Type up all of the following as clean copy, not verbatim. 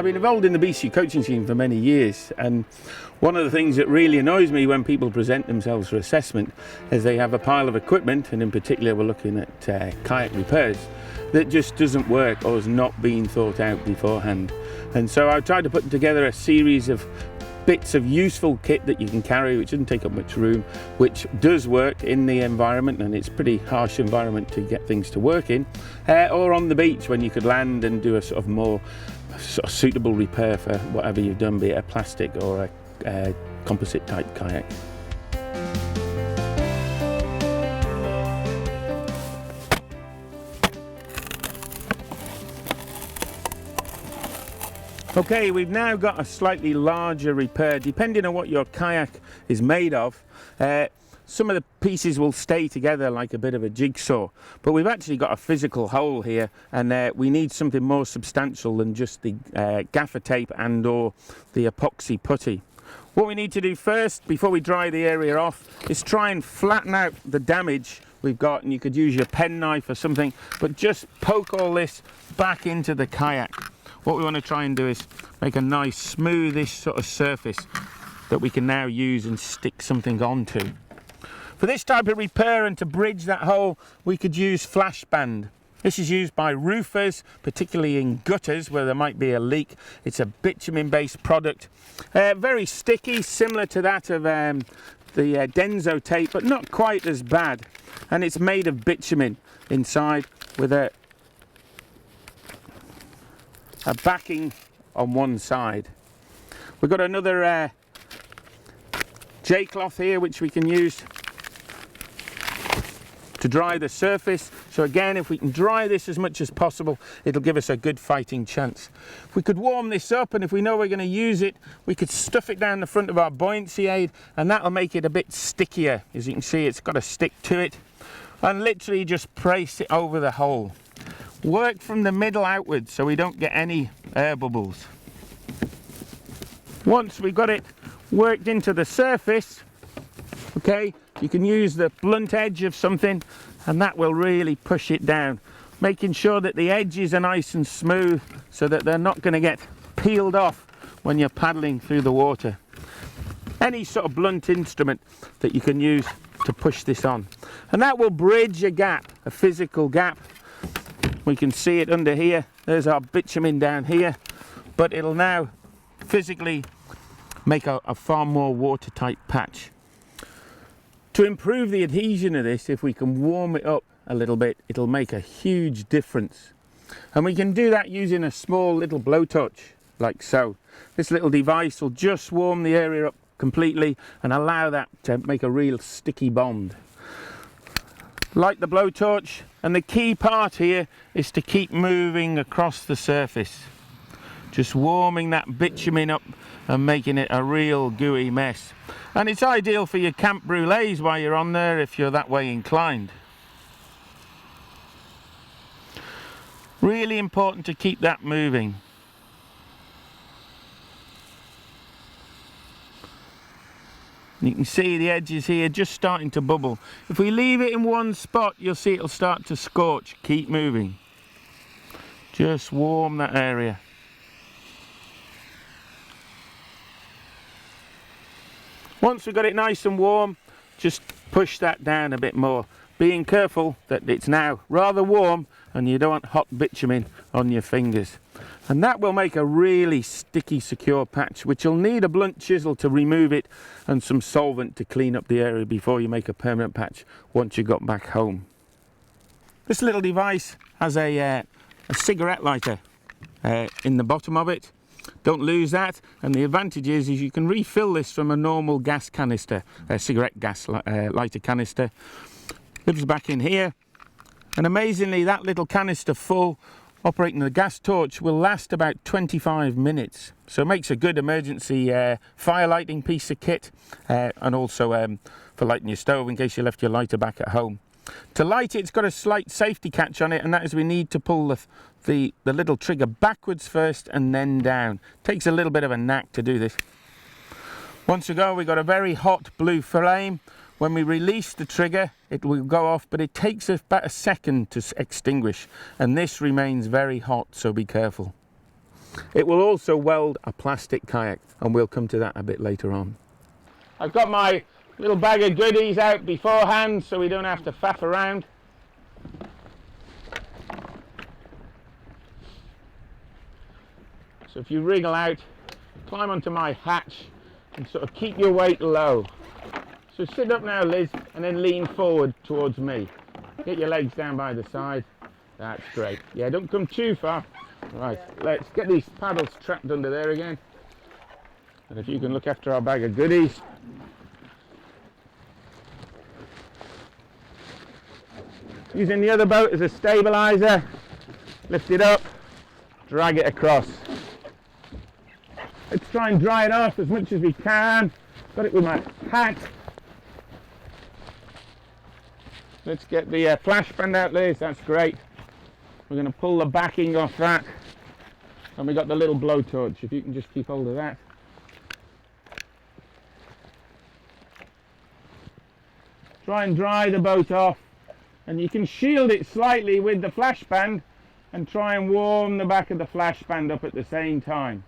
I've been involved in the BC coaching scene for many years, and one of the things that really annoys me when people present themselves for assessment is they have a pile of equipment, and in particular we're looking at kayak repairs, that just doesn't work or has not been thought out beforehand. And so I've tried to put together a series of bits of useful kit that you can carry, which doesn't take up much room, which does work in the environment, and it's a pretty harsh environment to get things to work in, or on the beach when you could land and do a sort of more suitable repair for whatever you've done, be it a plastic or a composite type kayak. Okay, we've now got a slightly larger repair. Depending on what your kayak is made of, some of the pieces will stay together like a bit of a jigsaw, but we've actually got a physical hole here, and we need something more substantial than just the gaffer tape and or the epoxy putty. What we need to do first, before we dry the area off, is try and flatten out the damage we've got, and you could use your penknife or something, but just poke all this back into the kayak. What we want to try and do is make a nice smoothish sort of surface that we can now use and stick something onto. For this type of repair and to bridge that hole, we could use flash band. This is used by roofers, particularly in gutters where there might be a leak. It's a bitumen based product, very sticky, similar to that of the Denso tape, but not quite as bad. And it's made of bitumen inside with a backing on one side. We've got another J-cloth here which we can use to dry the surface. So again, if we can dry this as much as possible, it'll give us a good fighting chance. If we could warm this up, and if we know we're going to use it, we could stuff it down the front of our buoyancy aid, and that'll make it a bit stickier. As you can see, it's got a stick to it, and literally just brace it over the hole. Work from the middle outwards so we don't get any air bubbles. Once we've got it worked into the surface, okay, you can use the blunt edge of something, and that will really push it down, making sure that the edges are nice and smooth so that they're not going to get peeled off when you're paddling through the water. Any sort of blunt instrument that you can use to push this on, and that will bridge a gap, a physical gap. We can see it under here. There's our bitumen down here, but it'll now physically make a far more watertight patch. To improve the adhesion of this, if we can warm it up a little bit, it'll make a huge difference. And we can do that using a small little blowtorch, like so. This little device will just warm the area up completely and allow that to make a real sticky bond. Light the blowtorch, and the key part here is to keep moving across the surface, just warming that bitumen up and making it a real gooey mess. And it's ideal for your camp brulees while you're on there if you're that way inclined. Really important to keep that moving. You can see the edges here just starting to bubble. If we leave it in one spot, you'll see it'll start to scorch. Keep moving. Just warm that area. Once we've got it nice and warm, just push that down a bit more, being careful that it's now rather warm and you don't want hot bitumen on your fingers. And that will make a really sticky, secure patch, which you'll need a blunt chisel to remove it and some solvent to clean up the area before you make a permanent patch once you got back home. This little device has a cigarette lighter in the bottom of it. Don't lose that, and the advantage is you can refill this from a normal gas canister, a cigarette gas lighter canister. Lives back in here, and amazingly that little canister full operating the gas torch will last about 25 minutes, so it makes a good emergency fire lighting piece of kit, and also for lighting your stove in case you left your lighter back at home. To light it, it's got a slight safety catch on it, and that is we need to pull the little trigger backwards first and then down. Takes a little bit of a knack to do this. Once we go, we've got a very hot blue flame. When we release the trigger, it will go off, but it takes about a second to extinguish, and this remains very hot, so be careful. It will also weld a plastic kayak, and we'll come to that a bit later on. I've got my little bag of goodies out beforehand so we don't have to faff around. So if you wriggle out, climb onto my hatch and sort of keep your weight low. So sit up now, Liz, and then lean forward towards me. Get your legs down by the side. That's great. Yeah, don't come too far. Right, let's get these paddles trapped under there again. And if you can look after our bag of goodies. Using the other boat as a stabilizer, lift it up, drag it across. Let's try and dry it off as much as we can. Got it with my hat. Let's get the flash band out, Liz. That's great. We're going to pull the backing off that. And we got the little blowtorch. If you can just keep hold of that. Try and dry the boat off. And you can shield it slightly with the flash band and try and warm the back of the flash band up at the same time.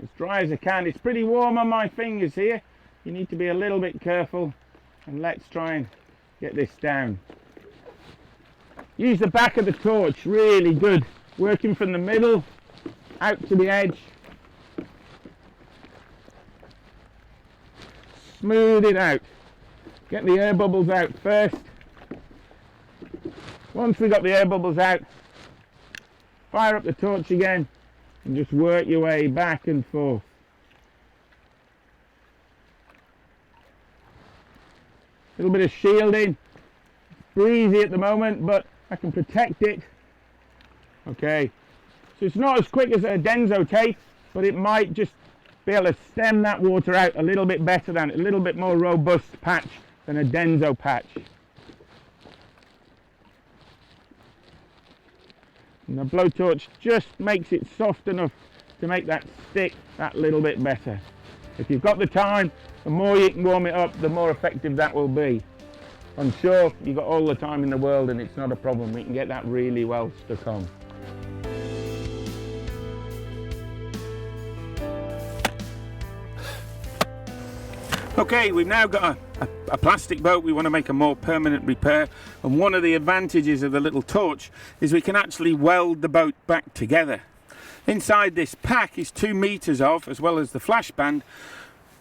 As dry as I can. It's pretty warm on my fingers here. You need to be a little bit careful, and let's try and get this down. Use the back of the torch, really good. Working from the middle out to the edge. Smooth it out. Get the air bubbles out first. Once we've got the air bubbles out, fire up the torch again and just work your way back and forth. A little bit of shielding. It's breezy at the moment, but I can protect it. Okay, so it's not as quick as a Denso tape, but it might just be able to stem that water out a little bit better than, a little bit more robust patch than a Denso patch. And the blowtorch just makes it soft enough to make that stick that little bit better. If you've got the time, the more you can warm it up, the more effective that will be. I'm sure you've got all the time in the world and it's not a problem. We can get that really well stuck on. Okay, we've now got a plastic boat. We want to make a more permanent repair, and one of the advantages of the little torch is we can actually weld the boat back together. Inside this pack is 2 meters of, as well as the flash band,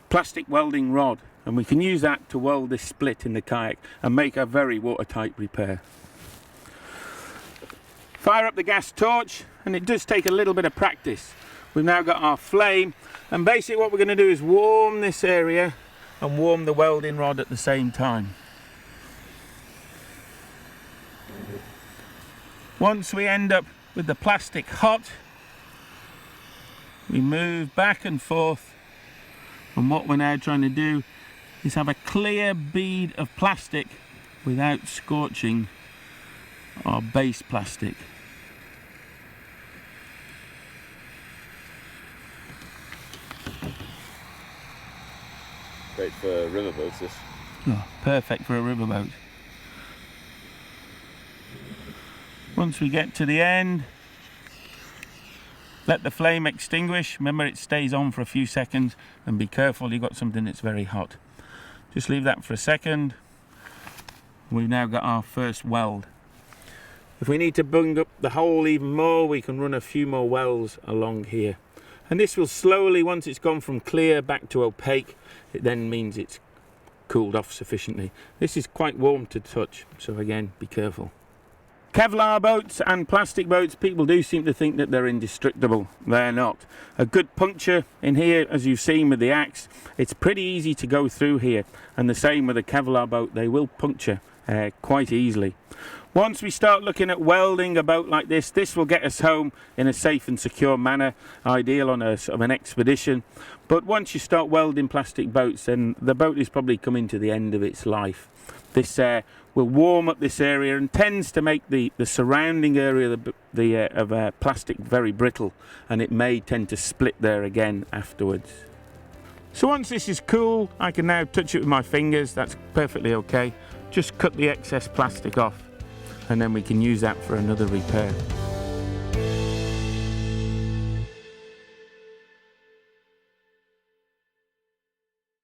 plastic welding rod, and we can use that to weld this split in the kayak and make a very watertight repair. Fire up the gas torch, and it does take a little bit of practice. We've now got our flame, and basically what we're going to do is warm this area and warm the welding rod at the same time. Once we end up with the plastic hot, we move back and forth, and what we're now trying to do is have a clear bead of plastic without scorching our base plastic. Great for riverboats, this. Oh, perfect for a riverboat. Once we get to the end, let the flame extinguish. Remember, it stays on for a few seconds, and be careful, you've got something that's very hot. Just leave that for a second. We've now got our first weld. If we need to bung up the hole even more, we can run a few more welds along here. And this will slowly, once it's gone from clear back to opaque, it then means it's cooled off sufficiently. This is quite warm to touch, so again, be careful. Kevlar boats and plastic boats, people do seem to think that they're indestructible. They're not. A good puncture in here, as you've seen with the axe, it's pretty easy to go through here. And the same with a Kevlar boat, they will puncture quite easily. Once we start looking at welding a boat like this, this will get us home in a safe and secure manner, ideal on a sort of an expedition. But once you start welding plastic boats, then the boat is probably coming to the end of its life. This will warm up this area and tends to make the surrounding area of plastic very brittle, and it may tend to split there again afterwards. So once this is cool, I can now touch it with my fingers. That's perfectly okay. Just cut the excess plastic off, and then we can use that for another repair.